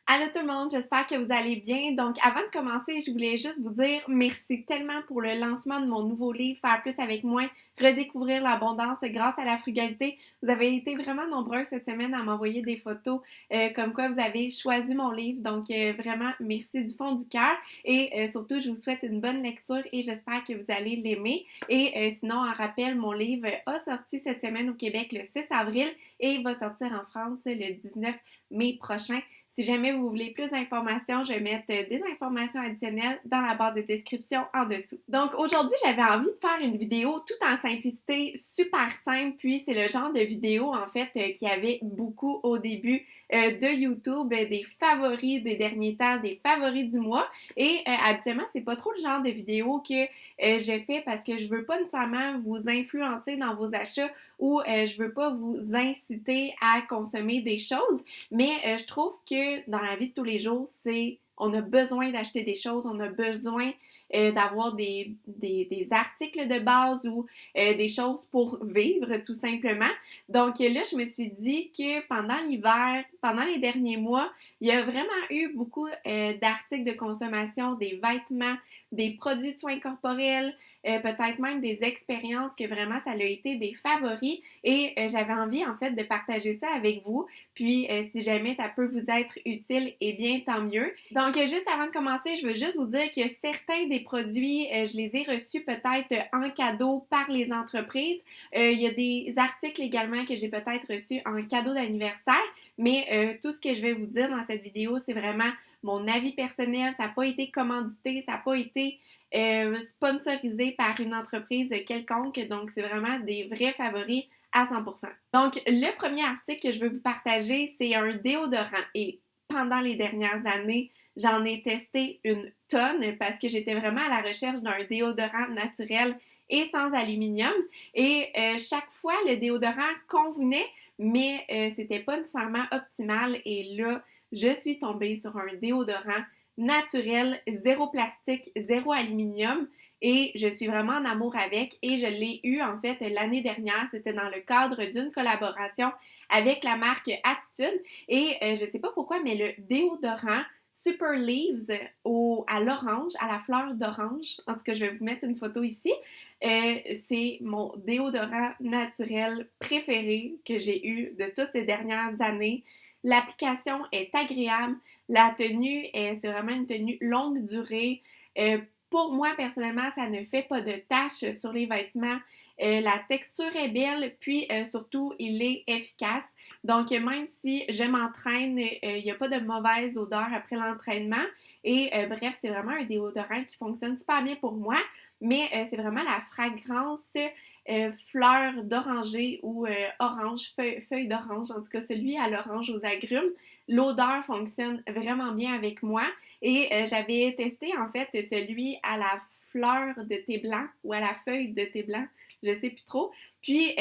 Allô tout le monde, j'espère que vous allez bien. Donc, avant de commencer, je voulais juste vous dire merci tellement pour le lancement de mon nouveau livre, Faire plus avec moins, redécouvrir l'abondance grâce à la frugalité. Vous avez été vraiment nombreux cette semaine à m'envoyer des photos comme quoi vous avez choisi mon livre. Donc, vraiment, merci du fond du cœur. Et surtout, je vous souhaite une bonne lecture et j'espère que vous allez l'aimer. Et sinon, en rappel, mon livre a sorti cette semaine au Québec le 6 avril et va sortir en France le 19 mai prochain. Si jamais vous voulez plus d'informations, je vais mettre des informations additionnelles dans la barre de description en dessous. Donc aujourd'hui, j'avais envie de faire une vidéo tout en simplicité, super simple, puis c'est le genre de vidéo en fait qui avait beaucoup au début de YouTube, des favoris des derniers temps, des favoris du mois. Et habituellement, c'est pas trop le genre de vidéo que je fais parce que je veux pas nécessairement vous influencer dans vos achats ou je veux pas vous inciter à consommer des choses, mais je trouve que dans la vie de tous les jours, on a besoin d'acheter des choses, on a besoin d'avoir des articles de base ou des choses pour vivre, tout simplement. Donc là, je me suis dit que pendant l'hiver, pendant les derniers mois, il y a vraiment eu beaucoup d'articles de consommation, des vêtements, des produits de soins corporels, peut-être même des expériences que vraiment ça a été des favoris et j'avais envie en fait de partager ça avec vous. Puis si jamais ça peut vous être utile, eh bien tant mieux. Donc juste avant de commencer, je veux juste vous dire que certains des produits, je les ai reçus peut-être en cadeau par les entreprises. Il y a des articles également que j'ai peut-être reçus en cadeau d'anniversaire, mais tout ce que je vais vous dire dans cette vidéo, c'est vraiment mon avis personnel. Ça n'a pas été commandité, ça n'a pas été sponsorisé par une entreprise quelconque. Donc, c'est vraiment des vrais favoris à 100%. Donc, le premier article que je veux vous partager, c'est un déodorant. Et pendant les dernières années, j'en ai testé une tonne parce que j'étais vraiment à la recherche d'un déodorant naturel et sans aluminium. Et chaque fois, le déodorant convenait, mais c'était pas nécessairement optimal. Et là, je suis tombée sur un déodorant naturel, zéro plastique, zéro aluminium et je suis vraiment en amour avec et je l'ai eu en fait l'année dernière, c'était dans le cadre d'une collaboration avec la marque Attitude et je sais pas pourquoi mais le déodorant Super Leaves à l'orange, à la fleur d'orange, en tout cas je vais vous mettre une photo ici, c'est mon déodorant naturel préféré que j'ai eu de toutes ces dernières années. L'application est agréable, la tenue, c'est vraiment une tenue longue durée. Pour moi, personnellement, ça ne fait pas de taches sur les vêtements. La texture est belle, puis surtout, il est efficace. Donc, même si je m'entraîne, il n'y a pas de mauvaise odeur après l'entraînement. Et bref, c'est vraiment un déodorant qui fonctionne super bien pour moi. Mais c'est vraiment la fragrance fleur d'oranger ou orange, feuille d'orange, en tout cas celui à l'orange aux agrumes. L'odeur fonctionne vraiment bien avec moi et j'avais testé en fait celui à la fleur de thé blanc ou à la feuille de thé blanc, je sais plus trop. Puis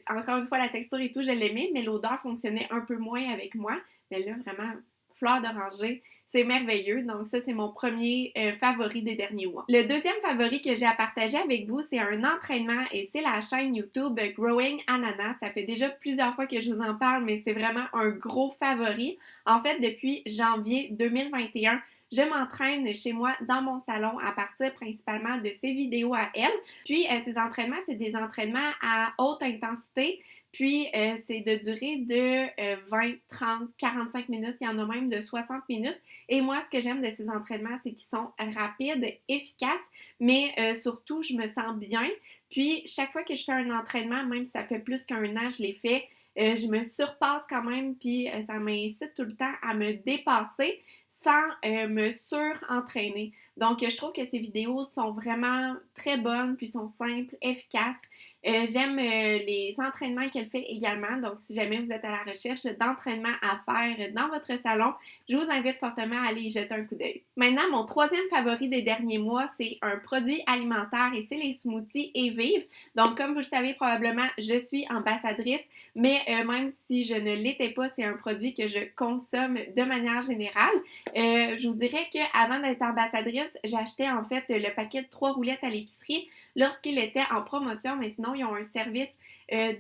encore une fois la texture et tout je l'aimais mais l'odeur fonctionnait un peu moins avec moi. Mais là vraiment fleur d'oranger, c'est merveilleux. Donc ça, c'est mon premier favori des derniers mois. Le deuxième favori que j'ai à partager avec vous, c'est un entraînement et c'est la chaîne YouTube Growing Ananas. Ça fait déjà plusieurs fois que je vous en parle, mais c'est vraiment un gros favori. En fait, depuis janvier 2021, je m'entraîne chez moi dans mon salon à partir principalement de ces vidéos à elle. Puis, ces entraînements, c'est des entraînements à haute intensité. Puis, c'est de durée de 20, 30, 45 minutes. Il y en a même de 60 minutes. Et moi, ce que j'aime de ces entraînements, c'est qu'ils sont rapides, efficaces, mais surtout, je me sens bien. Puis, chaque fois que je fais un entraînement, même si ça fait plus qu'un an, je l'ai fait, je me surpasse quand même, puis ça m'incite tout le temps à me dépasser sans me surentraîner. Donc, je trouve que ces vidéos sont vraiment très bonnes, puis sont simples, efficaces. J'aime les entraînements qu'elle fait également. Donc, si jamais vous êtes à la recherche d'entraînements à faire dans votre salon, je vous invite fortement à aller y jeter un coup d'œil. Maintenant, mon troisième favori des derniers mois, c'est un produit alimentaire et c'est les smoothies et vives. Donc, comme vous le savez probablement, je suis ambassadrice, mais même si je ne l'étais pas, c'est un produit que je consomme de manière générale. Je vous dirais qu'avant d'être ambassadrice, j'achetais en fait le paquet de 3 roulettes à l'épicerie lorsqu'il était en promotion, mais sinon, ils ont un service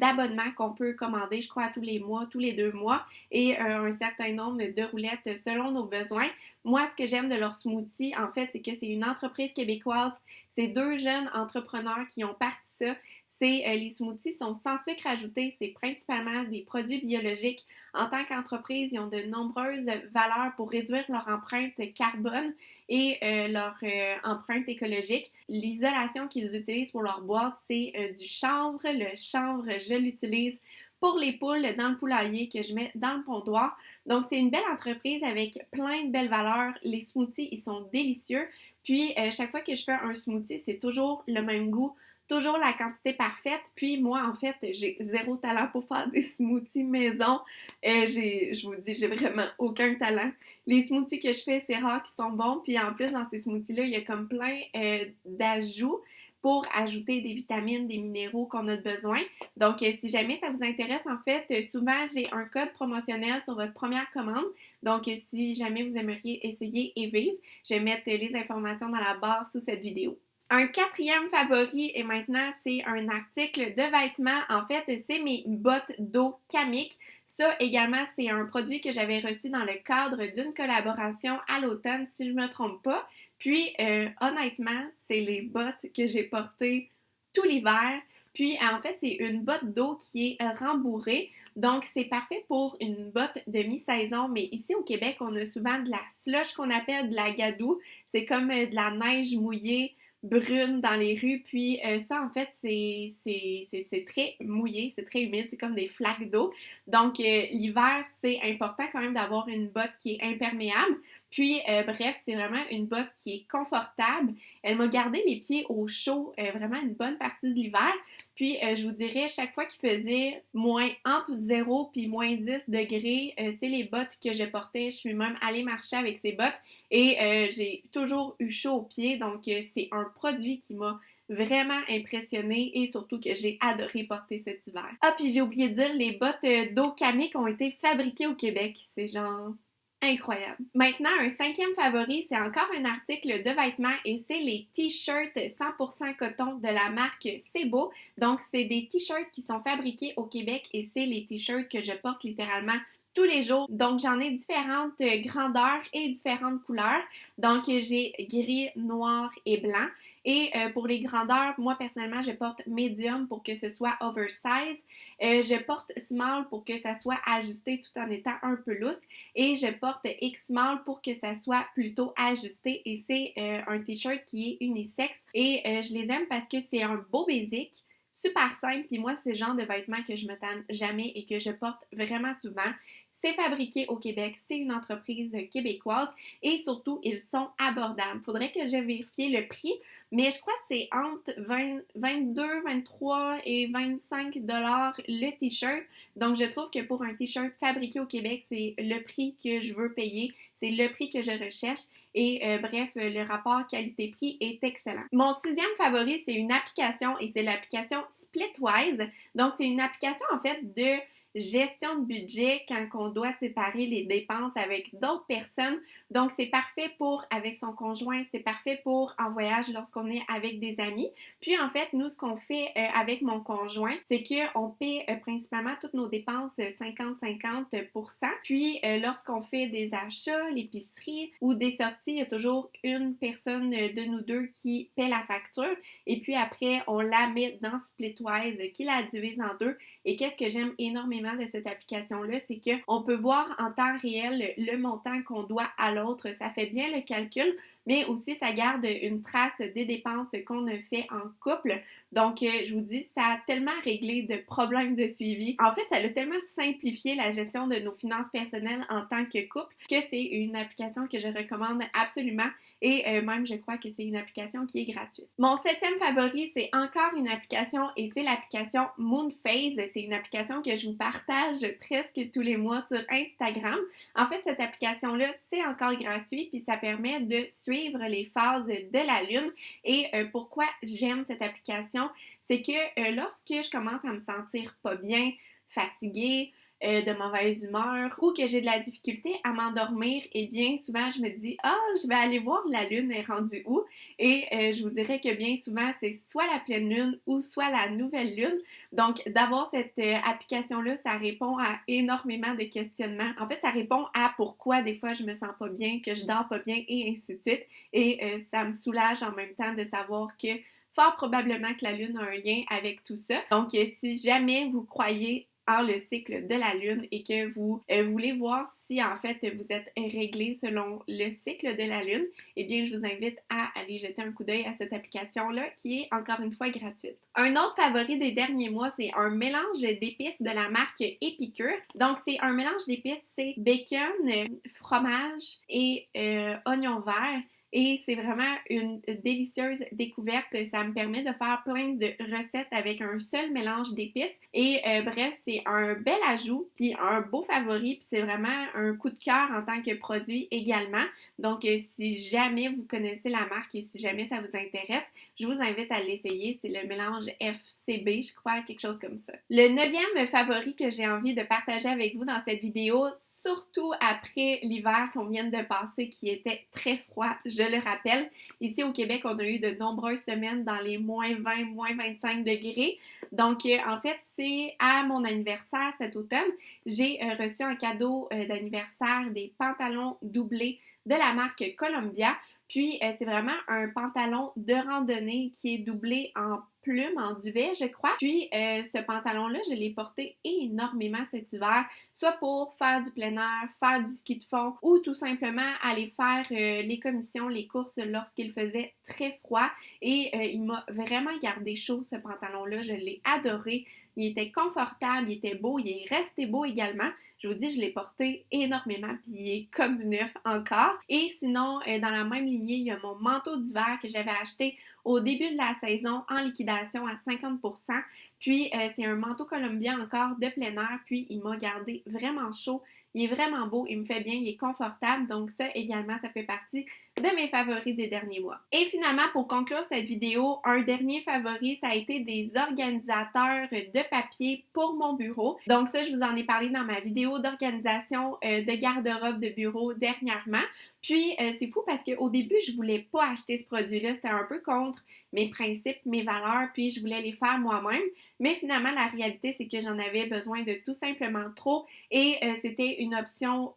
d'abonnement qu'on peut commander, je crois, à tous les mois, tous les 2 mois, et un certain nombre de roulettes selon nos besoins. Moi, ce que j'aime de leur smoothie, en fait, c'est que c'est une entreprise québécoise. C'est 2 jeunes entrepreneurs qui ont parti ça. Les smoothies sont sans sucre ajouté, c'est principalement des produits biologiques. En tant qu'entreprise, ils ont de nombreuses valeurs pour réduire leur empreinte carbone et leur empreinte écologique. L'isolation qu'ils utilisent pour leur boîte, c'est du chanvre. Le chanvre, je l'utilise pour les poules dans le poulailler que je mets dans le pondoir. Donc, c'est une belle entreprise avec plein de belles valeurs. Les smoothies, ils sont délicieux. Puis, chaque fois que je fais un smoothie, c'est toujours le même goût, toujours la quantité parfaite. Puis moi, en fait, j'ai zéro talent pour faire des smoothies maison. Je vous dis, j'ai vraiment aucun talent. Les smoothies que je fais, c'est rare qu'ils sont bons. Puis en plus, dans ces smoothies-là, il y a comme plein d'ajouts pour ajouter des vitamines, des minéraux qu'on a besoin. Donc, si jamais ça vous intéresse, en fait, souvent, j'ai un code promotionnel sur votre première commande. Donc, si jamais vous aimeriez essayer et vivre, je vais mettre les informations dans la barre sous cette vidéo. Un quatrième favori, et maintenant, c'est un article de vêtements. En fait, c'est mes bottes d'eau Kamik. Ça, également, c'est un produit que j'avais reçu dans le cadre d'une collaboration à l'automne, si je ne me trompe pas. Puis, honnêtement, c'est les bottes que j'ai portées tout l'hiver. Puis, en fait, c'est une botte d'eau qui est rembourrée. Donc, c'est parfait pour une botte de mi-saison. Mais ici, au Québec, on a souvent de la slush qu'on appelle de la gadoue. C'est comme de la neige mouillée brune dans les rues, puis ça en fait c'est très mouillé, c'est très humide, c'est comme des flaques d'eau. Donc l'hiver, c'est important quand même d'avoir une botte qui est imperméable. Puis bref, c'est vraiment une botte qui est confortable. Elle m'a gardé les pieds au chaud vraiment une bonne partie de l'hiver. Puis je vous dirais, chaque fois qu'il faisait moins entre 0 puis moins 10 degrés, c'est les bottes que je portais. Je suis même allée marcher avec ces bottes et j'ai toujours eu chaud aux pieds. Donc c'est un produit qui m'a vraiment impressionnée et surtout que j'ai adoré porter cet hiver. Ah, puis j'ai oublié de dire, les bottes d'eau Kamik ont été fabriquées au Québec. C'est genre incroyable. Maintenant, un cinquième favori, c'est encore un article de vêtements et c'est les t-shirts 100% coton de la marque C'est Beau. Donc, c'est des t-shirts qui sont fabriqués au Québec et c'est les t-shirts que je porte littéralement tous les jours. Donc, j'en ai différentes grandeurs et différentes couleurs. Donc, j'ai gris, noir et blanc. Et pour les grandeurs, moi personnellement, je porte medium pour que ce soit oversize. Je porte small pour que ça soit ajusté tout en étant un peu lousse. Et je porte X-small pour que ça soit plutôt ajusté. Et c'est un t-shirt qui est unisexe. Et je les aime parce que c'est un beau basic, super simple. Puis moi, c'est le genre de vêtements que je me tanne jamais et que je porte vraiment souvent. C'est fabriqué au Québec, c'est une entreprise québécoise et surtout, ils sont abordables. Faudrait que j'ai vérifié le prix, mais je crois que c'est entre 22, 23 et 25 dollars le t-shirt. Donc, je trouve que pour un t-shirt fabriqué au Québec, c'est le prix que je veux payer, c'est le prix que je recherche. Et bref, le rapport qualité-prix est excellent. Mon sixième favori, c'est une application et c'est l'application Splitwise. Donc, c'est une application en fait de gestion de budget quand on doit séparer les dépenses avec d'autres personnes. Donc, c'est parfait pour avec son conjoint, c'est parfait pour en voyage lorsqu'on est avec des amis. Puis, en fait, nous, ce qu'on fait avec mon conjoint, c'est qu'on paie principalement toutes nos dépenses 50-50%. Puis, lorsqu'on fait des achats, l'épicerie ou des sorties, il y a toujours une personne de nous deux qui paie la facture. Et puis après, on la met dans Splitwise qui la divise en deux. Et qu'est-ce que j'aime énormément de cette application-là, c'est qu'on peut voir en temps réel le montant qu'on doit à l'autre. Ça fait bien le calcul, mais aussi ça garde une trace des dépenses qu'on a fait en couple. Donc, je vous dis, ça a tellement réglé de problèmes de suivi. En fait, ça a tellement simplifié la gestion de nos finances personnelles en tant que couple que c'est une application que je recommande absolument. Et même, je crois que c'est une application qui est gratuite. Mon septième favori, c'est encore une application et c'est l'application Moonphase. C'est une application que je vous partage presque tous les mois sur Instagram. En fait, cette application-là, c'est encore gratuit puis ça permet de suivre les phases de la Lune. Et pourquoi j'aime cette application, c'est que lorsque je commence à me sentir pas bien, fatiguée, de mauvaise humeur ou que j'ai de la difficulté à m'endormir, et bien souvent je me dis « Ah, je vais aller voir la lune est rendue où? » Et je vous dirais que bien souvent c'est soit la pleine lune ou soit la nouvelle lune. Donc d'avoir cette application-là, ça répond à énormément de questionnements. En fait, ça répond à pourquoi des fois je me sens pas bien, que je dors pas bien et ainsi de suite. Et ça me soulage en même temps de savoir que fort probablement que la Lune a un lien avec tout ça. Donc, si jamais vous croyez en le cycle de la Lune et que vous voulez voir si en fait vous êtes réglé selon le cycle de la Lune, eh bien je vous invite à aller jeter un coup d'œil à cette application-là qui est encore une fois gratuite. Un autre favori des derniers mois, c'est un mélange d'épices de la marque Épicure. Donc c'est un mélange d'épices, c'est bacon, fromage et oignon vert. Et c'est vraiment une délicieuse découverte. Ça me permet de faire plein de recettes avec un seul mélange d'épices. Et bref, c'est un bel ajout, puis un beau favori, puis c'est vraiment un coup de cœur en tant que produit également. Donc, si jamais vous connaissez la marque et si jamais ça vous intéresse, je vous invite à l'essayer. C'est le mélange FCB, je crois, quelque chose comme ça. Le 9e favori que j'ai envie de partager avec vous dans cette vidéo, surtout après l'hiver qu'on vient de passer qui était très froid, je le rappelle. Ici au Québec, on a eu de nombreuses semaines dans les moins 20, moins 25 degrés. Donc, en fait, c'est à mon anniversaire cet automne. J'ai reçu en cadeau d'anniversaire des pantalons doublés de la marque Columbia. Puis, c'est vraiment un pantalon de randonnée qui est doublé en plume, en duvet, je crois. Puis, ce pantalon-là, je l'ai porté énormément cet hiver, soit pour faire du plein air, faire du ski de fond ou tout simplement aller faire les commissions, les courses lorsqu'il faisait très froid. Et il m'a vraiment gardé chaud, ce pantalon-là. Je l'ai adoré. Il était confortable, il était beau, il est resté beau également. Je vous dis, je l'ai porté énormément, puis il est comme neuf encore. Et sinon, dans la même lignée, il y a mon manteau d'hiver que j'avais acheté au début de la saison en liquidation à 50%. Puis, c'est un manteau Columbia encore de plein air, puis il m'a gardé vraiment chaud. Il est vraiment beau, il me fait bien, il est confortable. Donc ça également, ça fait partie de mes favoris des derniers mois. Et finalement, pour conclure cette vidéo, un dernier favori, ça a été des organisateurs de papier pour mon bureau. Donc ça, je vous en ai parlé dans ma vidéo d'organisation de garde-robe de bureau dernièrement. Puis, c'est fou parce qu'au début, je voulais pas acheter ce produit-là. C'était un peu contre mes principes, mes valeurs, puis je voulais les faire moi-même. Mais finalement, la réalité, c'est que j'en avais besoin de tout simplement trop et c'était une option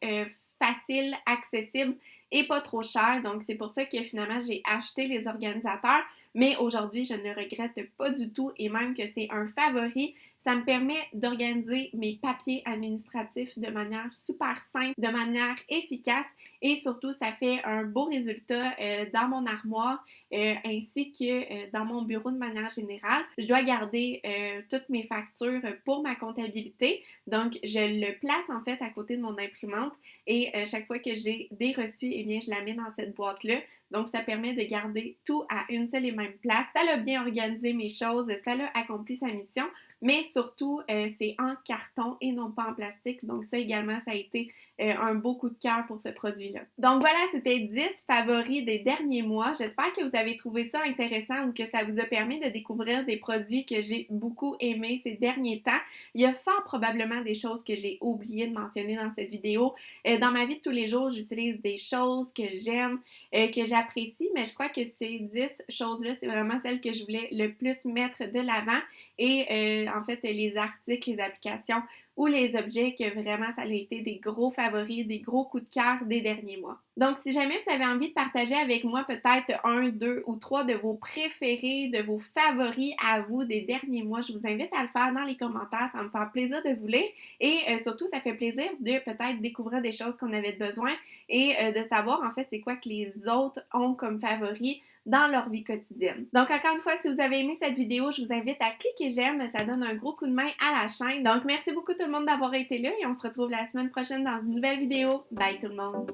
facile, accessible et pas trop chère. Donc, c'est pour ça que finalement, j'ai acheté les organisateurs. Mais aujourd'hui, je ne regrette pas du tout et même que c'est un favori. Ça me permet d'organiser mes papiers administratifs de manière super simple, de manière efficace et surtout, ça fait un beau résultat dans mon armoire ainsi que dans mon bureau de manière générale. Je dois garder toutes mes factures pour ma comptabilité. Donc, je le place en fait à côté de mon imprimante et chaque fois que j'ai des reçus, eh bien, je la mets dans cette boîte-là. Donc, ça permet de garder tout à une seule et même place. Ça a bien organisé mes choses, ça a accompli sa mission, mais surtout, c'est en carton et non pas en plastique. Donc, ça également, ça a été un beau coup de cœur pour ce produit-là. Donc voilà, c'était 10 favoris des derniers mois. J'espère que vous avez trouvé ça intéressant ou que ça vous a permis de découvrir des produits que j'ai beaucoup aimés ces derniers temps. Il y a fort probablement des choses que j'ai oublié de mentionner dans cette vidéo. Dans ma vie de tous les jours, j'utilise des choses que j'aime, que j'apprécie, mais je crois que ces 10 choses-là, c'est vraiment celles que je voulais le plus mettre de l'avant. Et en fait, les articles, les applications ou les objets que vraiment ça a été des gros favoris, des gros coups de cœur des derniers mois. Donc, si jamais vous avez envie de partager avec moi peut-être 1, 2 ou 3 de vos préférés, de vos favoris à vous des derniers mois, je vous invite à le faire dans les commentaires. Ça va me faire plaisir de vous lire et surtout, ça fait plaisir de peut-être découvrir des choses qu'on avait besoin et de savoir en fait c'est quoi que les autres ont comme favoris dans leur vie quotidienne. Donc, encore une fois, si vous avez aimé cette vidéo, je vous invite à cliquer j'aime, ça donne un gros coup de main à la chaîne. Donc, merci beaucoup tout le monde d'avoir été là et on se retrouve la semaine prochaine dans une nouvelle vidéo. Bye tout le monde!